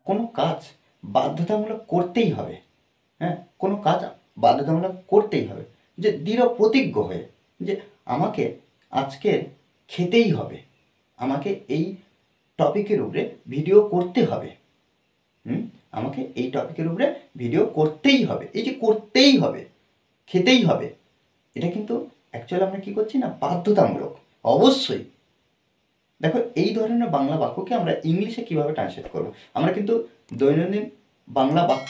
কোনো কাজ বাধ্যতামূলক করতেই হবে। হ্যাঁ, কোনো কাজ বাধ্যতামূলক করতেই হবে, যে দৃঢ় প্রতিজ্ঞ হয়ে যে আমাকে আজকে খেতেই হবে, আমাকে এই টপিকের উপরে ভিডিও করতে হবে। আমাকে এই টপিকের উপরে ভিডিও করতেই হবে। এই যে করতেই হবে, খেতেই হবে, এটা কিন্তু অ্যাকচুয়ালি আমরা কী করছি না, বাধ্যতামূলক। অবশ্যই দেখো, এই ধরনের বাংলা বাক্যকে আমরা ইংলিশে কীভাবে ট্রান্সলেট করব। আমরা কিন্তু দৈনন্দিন বাংলা বাক্য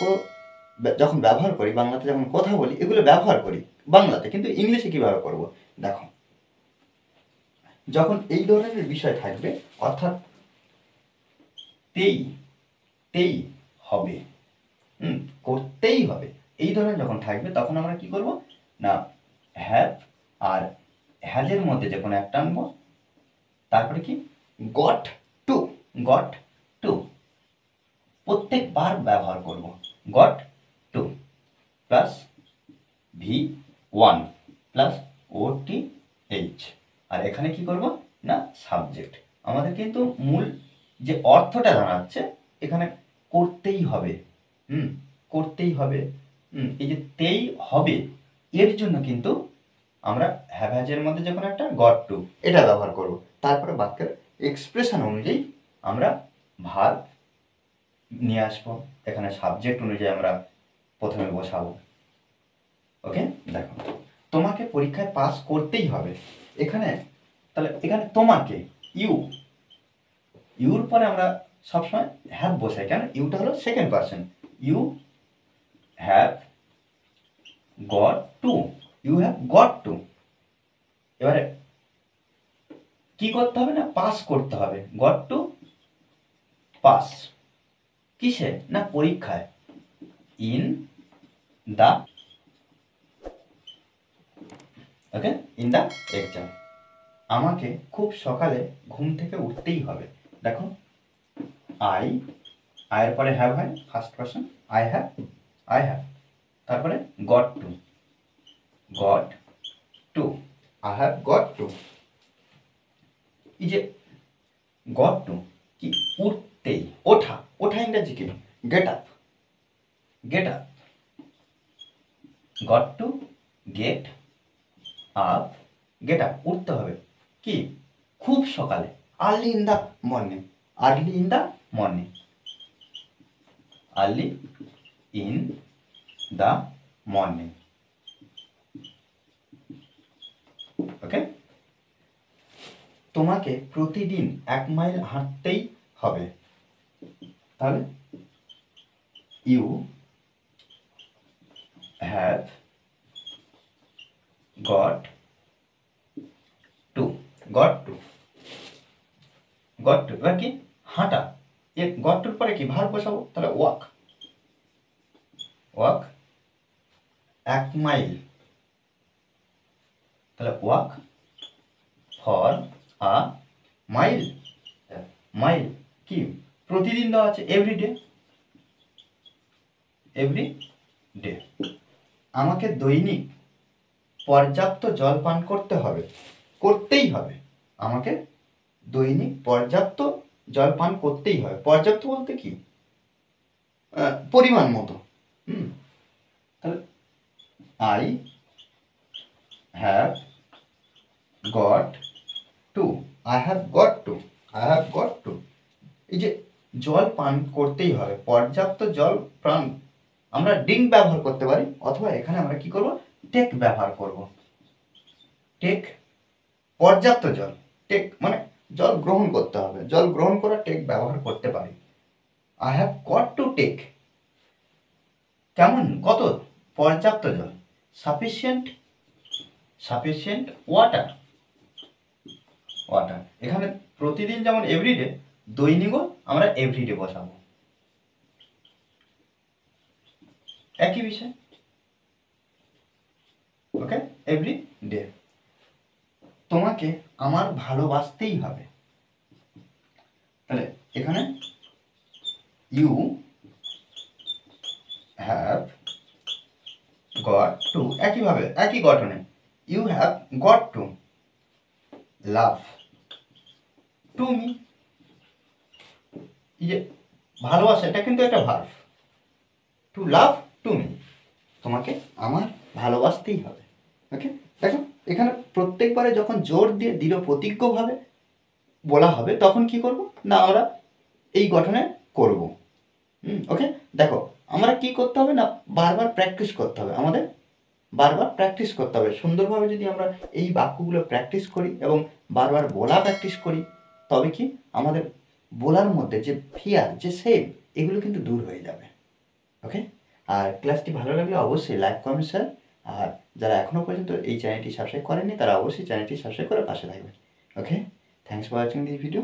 যখন ব্যবহার করি, বাংলাতে যখন কথা বলি, এগুলো ব্যবহার করি বাংলাতে, কিন্তু ইংলিশে কীভাবে করব। দেখো, যখন এই ধরনের বিষয় থাকবে, অর্থাৎ তেই হবে, করতেই হবে, এই ধরনের যখন থাকবে, তখন আমরা কি করব না, হ্যাভ আর হ্যাজের মধ্যে যে কোনো একটা আনবো, তারপরে কি গট টু প্রত্যেকবার ব্যবহার করব। Got to plus V1 plus OTH, আর এখানে কি করব না, সাবজেক্ট। আমাদের কিন্তু মূল যে অর্থটা দাঁড়াচ্ছে এখানে করতেই হবে, করতেই হবে। এই যে তেই হবে, এর জন্য কিন্তু আমরা হ্যাভ হ্যাজের মধ্যে যখন একটা গট টু এটা ব্যবহার করব। তারপরে বাক্যের এক্সপ্রেশন অনুযায়ী আমরা ভার্ব নিয়ে আসবো, এখানে সাবজেক্ট অনুযায়ী আমরা প্রথমে বসাবো। ওকে, দেখো, তোমাকে পরীক্ষায় পাস করতেই হবে। এখানে তাহলে এখানে তোমাকে ইউর পরে আমরা সবসময় হ্যাভ বসাই, কেন, ইউটা হলো second person. You have got to, এবারে কি করতে হবে না, পাস করতে হবে। গট টু পাস, কিসে না, পরীক্ষায়। In the exam. আমাকে খুব সকালে ঘুম থেকে উঠতেই হবে। দেখো, আয়ের পরে হ্যাভ হয়, ফার্স্ট পারসন, আই হ্যাভ, তারপরে got to, I have got two. এই যে গট টু কি, উঠতেই, ওঠা ইংরেজি কি, get up. Got to get up, উঠতে হবে কি, খুব সকালে, আর্লি ইন দ্য মর্নিং। ওকে, তোমাকে প্রতিদিন 1 মাইল হাঁটতেই হবে। তাহলে ইউ হ্যাভ গট টু, এবার কি, হাঁটা, গট টুর পরে কি ভার্ব বসাবো, তাহলে ওয়াক 1 মাইল, তাহলে ওয়াক ফর আ মাইল। কি, প্রতিদিন দেওয়া আছে, এভরিডে। আমাকে দৈনিক পর্যাপ্ত জল পান করতেই হবে। আমাকে দৈনিক পর্যাপ্ত জল পান করতেই হবে। পর্যাপ্ত বলতে কি, পরিমাণ মতো। তাহলে আই হ্যাভ গট টু, এই যে জল পান করতেই হবে, পর্যাপ্ত জল পান, আমরা ড্রিঙ্ক ব্যবহার করতে পারি, অথবা এখানে আমরা কি করব, টেক ব্যবহার করব। টেক পর্যাপ্ত জল, টেক মানে জল গ্রহণ করতে হবে, জল গ্রহণ করা, টেক ব্যবহার করতে পারি। I have got to take, কেমন, কত, পর্যাপ্ত জল, সাফিসিয়েন্ট ওয়াটার। এখানে প্রতিদিন যেমন এভরিডে, দৈনিকও আমরা এভরিডে বসাবো, একই বিষয়। ওকে, এভরিডে। তোমাকে আমার ভালোবাসতেই হবে। তাহলে এখানে ইউ হ্যাভ গট টু, একইভাবে একই গঠনে, you have got to love to me. এই যে ভালোবাসা এটা কিন্তু একটা verb, to love to me, তোমাকে আমার ভালোবাসতেই হবে। ওকে, দেখো এখানে প্রত্যেকবারে যখন জোর দিয়ে দৃঢ় প্রতিজ্ঞভাবে বলা হবে তখন কি করব না আমরা এই গঠনে করব। ওকে, দেখো আমরা কি করতে হবে না বারবার প্র্যাকটিস করতে হবে, আমাদের বারবার প্র্যাকটিস করতে হবে। সুন্দরভাবে যদি আমরা এই বাক্যগুলো প্র্যাকটিস করি এবং বারবার বলা প্র্যাকটিস করি তবে কি আমাদের বলার মধ্যে যে ফিয়ার যে সেভ এগুলো কিন্তু দূর হয়ে যাবে। ওকে, আর ক্লাসটি ভালো লাগলে অবশ্যই লাইক কমেন্ট শেয়ার, আর যারা এখনও পর্যন্ত এই চ্যানেলটি সাবস্ক্রাইব করেননি তারা অবশ্যই চ্যানেলটি সাবস্ক্রাইব করে পাশে থাকবেন। Okay, thanks for watching this video.